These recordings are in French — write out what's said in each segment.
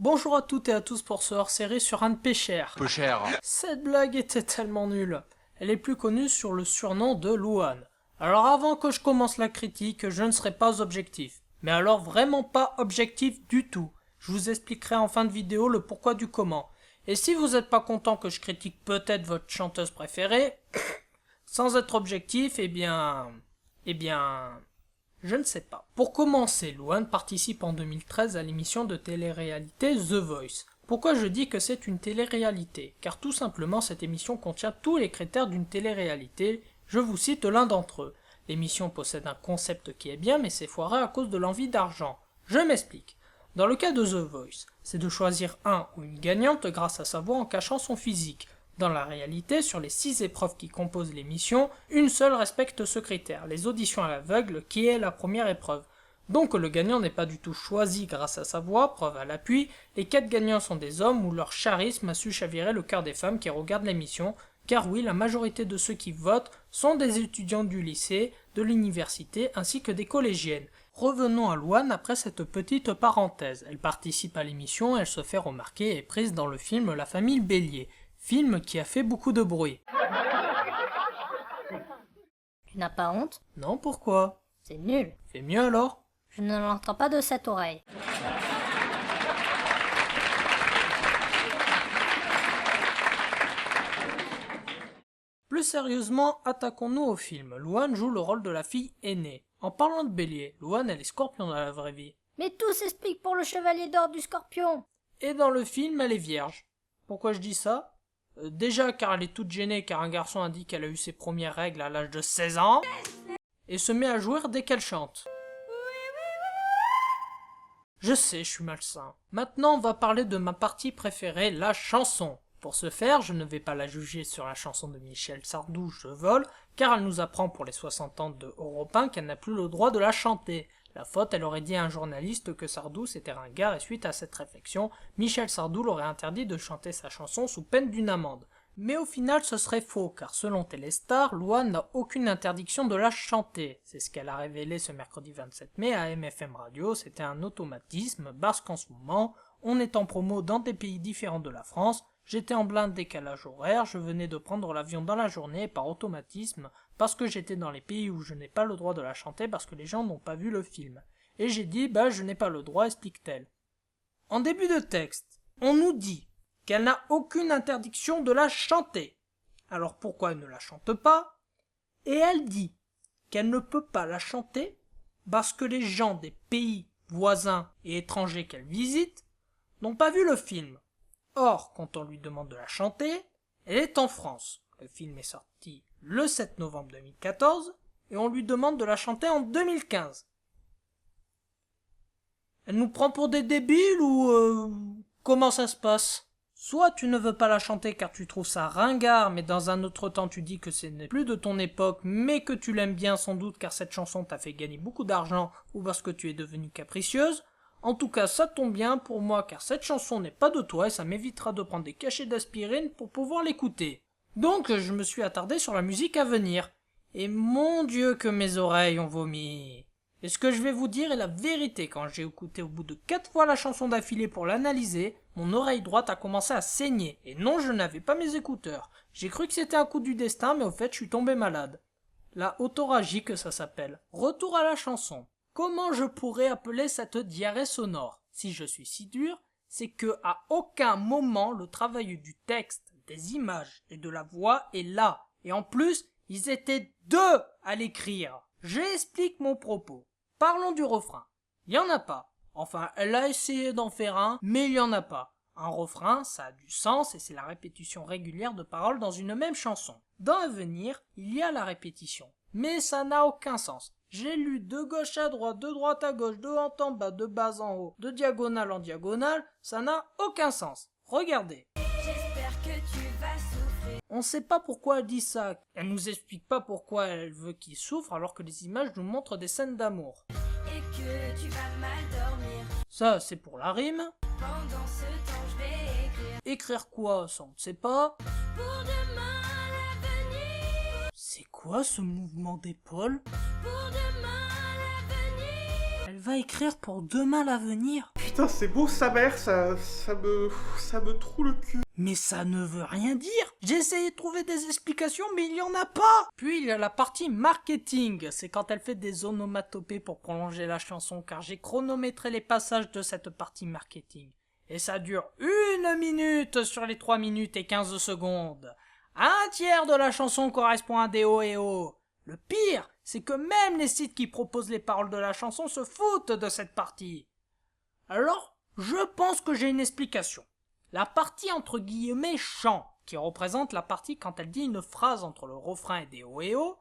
Bonjour à toutes et à tous pour ce hors-série sur Anne Pécher. Peu cher. Cette blague était tellement nulle. Elle est plus connue sur le surnom de Louane. Alors avant que je commence la critique, je ne serai pas objectif. Mais alors vraiment pas objectif du tout. Je vous expliquerai en fin de vidéo le pourquoi du comment. Et si vous n'êtes pas content que je critique peut-être votre chanteuse préférée, sans être objectif, eh bien, je ne sais pas. Pour commencer, Louane participe en 2013 à l'émission de télé-réalité The Voice. Pourquoi je dis que c'est une télé-réalité? Car tout simplement cette émission contient tous les critères d'une télé-réalité, je vous cite l'un d'entre eux. L'émission possède un concept qui est bien mais c'est foiré à cause de l'envie d'argent. Je m'explique. Dans le cas de The Voice, c'est de choisir un ou une gagnante grâce à sa voix en cachant son physique. Dans la réalité, sur les 6 épreuves qui composent l'émission, une seule respecte ce critère, les auditions à l'aveugle, qui est la première épreuve. Donc le gagnant n'est pas du tout choisi grâce à sa voix, preuve à l'appui, les 4 gagnants sont des hommes où leur charisme a su chavirer le cœur des femmes qui regardent l'émission, car oui, la majorité de ceux qui votent sont des étudiants du lycée, de l'université ainsi que des collégiennes. Revenons à Louane après cette petite parenthèse. Elle participe à l'émission, elle se fait remarquer et est prise dans le film La Famille Bélier. Film qui a fait beaucoup de bruit. Tu n'as pas honte? Non, pourquoi? C'est nul. Fais mieux alors? Je ne l'entends pas de cette oreille. Plus sérieusement, attaquons-nous au film. Louane joue le rôle de la fille aînée. En parlant de bélier, Louane elle est scorpion dans la vraie vie. Mais tout s'explique pour le chevalier d'or du scorpion. Et dans le film, elle est vierge. Pourquoi je dis ça? Déjà car elle est toute gênée car un garçon a dit qu'elle a eu ses premières règles à l'âge de 16 ans. Et se met à jouir dès qu'elle chante. Je sais, je suis malsain. Maintenant, on va parler de ma partie préférée, la chanson. Pour ce faire, je ne vais pas la juger sur la chanson de Michel Sardou, Je vole, car elle nous apprend pour les 60 ans de Europe 1 qu'elle n'a plus le droit de la chanter. La faute, elle aurait dit à un journaliste que Sardou c'était ringard et suite à cette réflexion, Michel Sardou l'aurait interdit de chanter sa chanson sous peine d'une amende. Mais au final ce serait faux, car selon Téléstar, Louane n'a aucune interdiction de la chanter. C'est ce qu'elle a révélé ce mercredi 27 mai à MFM Radio, c'était un automatisme, parce qu'en ce moment, on est en promo dans des pays différents de la France, j'étais en plein décalage horaire, je venais de prendre l'avion dans la journée par automatisme, parce que j'étais dans les pays où je n'ai pas le droit de la chanter parce que les gens n'ont pas vu le film. Et j'ai dit, je n'ai pas le droit, explique-t-elle. En début de texte, on nous dit qu'elle n'a aucune interdiction de la chanter. Alors pourquoi elle ne la chante pas? Et elle dit qu'elle ne peut pas la chanter parce que les gens des pays voisins et étrangers qu'elle visite n'ont pas vu le film. Or, quand on lui demande de la chanter, elle est en France. Le film est sorti le 7 novembre 2014 et on lui demande de la chanter en 2015. Elle nous prend pour des débiles ou comment ça se passe? Soit tu ne veux pas la chanter car tu trouves ça ringard, mais dans un autre temps tu dis que ce n'est plus de ton époque, mais que tu l'aimes bien sans doute car cette chanson t'a fait gagner beaucoup d'argent ou parce que tu es devenue capricieuse. En tout cas, ça tombe bien pour moi car cette chanson n'est pas de toi et ça m'évitera de prendre des cachets d'aspirine pour pouvoir l'écouter. Donc je me suis attardé sur la musique à venir. Et mon Dieu que mes oreilles ont vomi. Et ce que je vais vous dire est la vérité. Quand j'ai écouté au bout de 4 fois la chanson d'affilée pour l'analyser, mon oreille droite a commencé à saigner. Et non, je n'avais pas mes écouteurs. J'ai cru que c'était un coup du destin, mais au fait je suis tombé malade. La autoragie que ça s'appelle. Retour à la chanson. Comment je pourrais appeler cette diarrhée sonore? Si je suis si dur, c'est que à aucun moment le travail du texte, des images et de la voix est là. Et en plus, ils étaient 2 à l'écrire. J'explique mon propos. Parlons du refrain. Il y en a pas. Enfin, elle a essayé d'en faire un, mais il y en a pas. Un refrain, ça a du sens et c'est la répétition régulière de paroles dans une même chanson. Dans Avenir, il y a la répétition. Mais ça n'a aucun sens. J'ai lu de gauche à droite, de droite à gauche, de haut en bas, de bas en haut, de diagonale en diagonale, ça n'a aucun sens. Regardez. J'espère que tu vas souffrir. On sait pas pourquoi elle dit ça. Elle nous explique pas pourquoi elle veut qu'il souffre alors que les images nous montrent des scènes d'amour. Et que tu vas mal dormir. Ça, c'est pour la rime. Pendant ce temps, je vais écrire. Écrire quoi, ça on ne sait pas. Pour demain, l'avenir. C'est quoi ce mouvement d'épaule? Pour demain, l'avenir. Elle va écrire pour demain l'avenir. Putain. putain, c'est beau sa mère, ça me troue le cul. Mais ça ne veut rien dire. J'ai essayé de trouver des explications, mais il n'y en a pas. Puis il y a la partie marketing. C'est quand elle fait des onomatopées pour prolonger la chanson, car j'ai chronométré les passages de cette partie marketing. Et ça dure 1 minute sur les 3 minutes et 15 secondes. Un tiers de la chanson correspond à des oh et oh. Le pire, c'est que même les sites qui proposent les paroles de la chanson se foutent de cette partie. Alors, je pense que j'ai une explication. La partie entre guillemets chant, qui représente la partie quand elle dit une phrase entre le refrain et des oh et oh,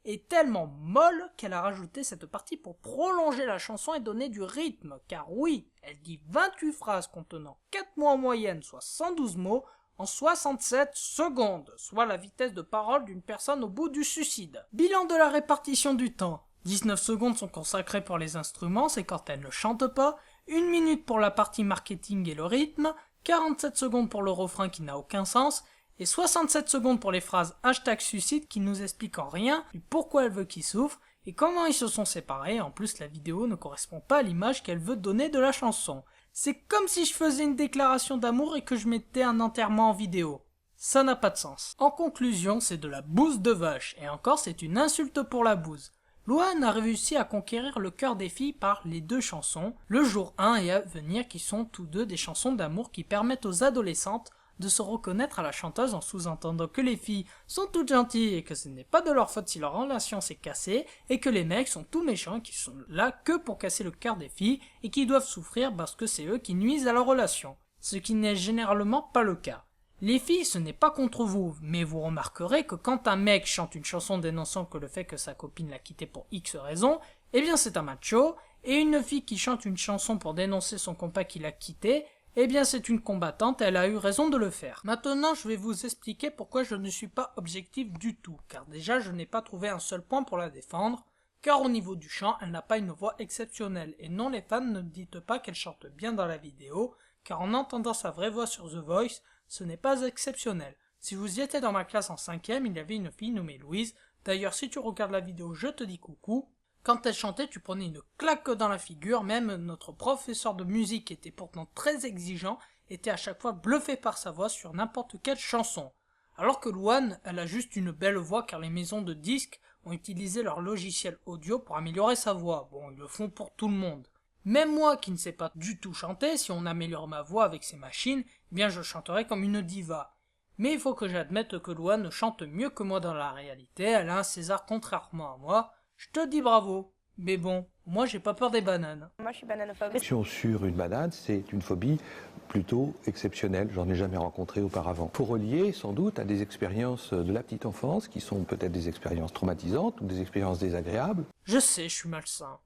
est tellement molle qu'elle a rajouté cette partie pour prolonger la chanson et donner du rythme, car oui, elle dit 28 phrases contenant 4 mots en moyenne, soit 112 mots, en 67 secondes, soit la vitesse de parole d'une personne au bout du suicide. Bilan de la répartition du temps. 19 secondes sont consacrées pour les instruments, c'est quand elle ne chante pas, 1 minute pour la partie marketing et le rythme, 47 secondes pour le refrain qui n'a aucun sens, et 67 secondes pour les phrases #suicide qui nous expliquent en rien du pourquoi elle veut qu'il souffre et comment ils se sont séparés. En plus, la vidéo ne correspond pas à l'image qu'elle veut donner de la chanson. C'est comme si je faisais une déclaration d'amour et que je mettais un enterrement en vidéo. Ça n'a pas de sens. En conclusion, c'est de la bouse de vache, et encore c'est une insulte pour la bouse. Louane a réussi à conquérir le cœur des filles par les 2 chansons, Le jour 1 et À venir, qui sont tous 2 des chansons d'amour qui permettent aux adolescentes de se reconnaître à la chanteuse en sous-entendant que les filles sont toutes gentilles et que ce n'est pas de leur faute si leur relation s'est cassée, et que les mecs sont tout méchants et qui sont là que pour casser le cœur des filles et qui doivent souffrir parce que c'est eux qui nuisent à leur relation. Ce qui n'est généralement pas le cas. Les filles, ce n'est pas contre vous, mais vous remarquerez que quand un mec chante une chanson dénonçant que le fait que sa copine l'a quitté pour X raison, eh bien c'est un macho, et une fille qui chante une chanson pour dénoncer son compas qui l'a quitté, eh bien c'est une combattante, elle a eu raison de le faire. Maintenant je vais vous expliquer pourquoi je ne suis pas objectif du tout, car déjà je n'ai pas trouvé un seul point pour la défendre, car au niveau du chant, elle n'a pas une voix exceptionnelle, et non les fans ne dites pas qu'elle chante bien dans la vidéo, car en entendant sa vraie voix sur The Voice, ce n'est pas exceptionnel. Si vous y étiez dans ma classe en 5e, il y avait une fille nommée Louise, d'ailleurs si tu regardes la vidéo je te dis coucou, quand elle chantait tu prenais une claque dans la figure, même notre professeur de musique qui était pourtant très exigeant, était à chaque fois bluffé par sa voix sur n'importe quelle chanson. Alors que Louane, elle a juste une belle voix car les maisons de disques ont utilisé leur logiciel audio pour améliorer sa voix, bon ils le font pour tout le monde. Même moi qui ne sais pas du tout chanter, si on améliore ma voix avec ces machines, eh bien je chanterai comme une diva. Mais il faut que j'admette que Louane chante mieux que moi dans la réalité, elle a un César contrairement à moi, je te dis bravo. Mais bon, moi j'ai pas peur des bananes. Moi je suis bananophobe. Sur une banane, c'est une phobie plutôt exceptionnelle, j'en ai jamais rencontré auparavant. Faut relier sans doute à des expériences de la petite enfance qui sont peut-être des expériences traumatisantes ou des expériences désagréables. Je sais, je suis malsain.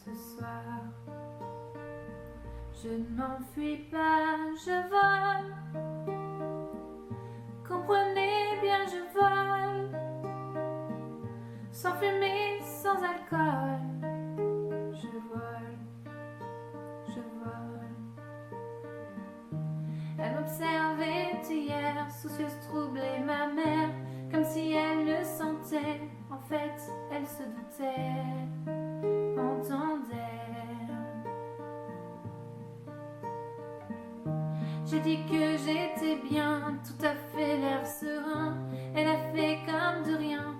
Ce soir, je ne m'enfuis pas, je vole. Comprenez bien, je vole. Sans fumée, sans alcool. Je vole, je vole. Elle m'observait hier, soucieuse, troublée, ma mère, comme si elle le sentait. En fait, elle se doutait, entendait. J'ai dit que j'étais bien, tout à fait l'air serein. Elle a fait comme de rien.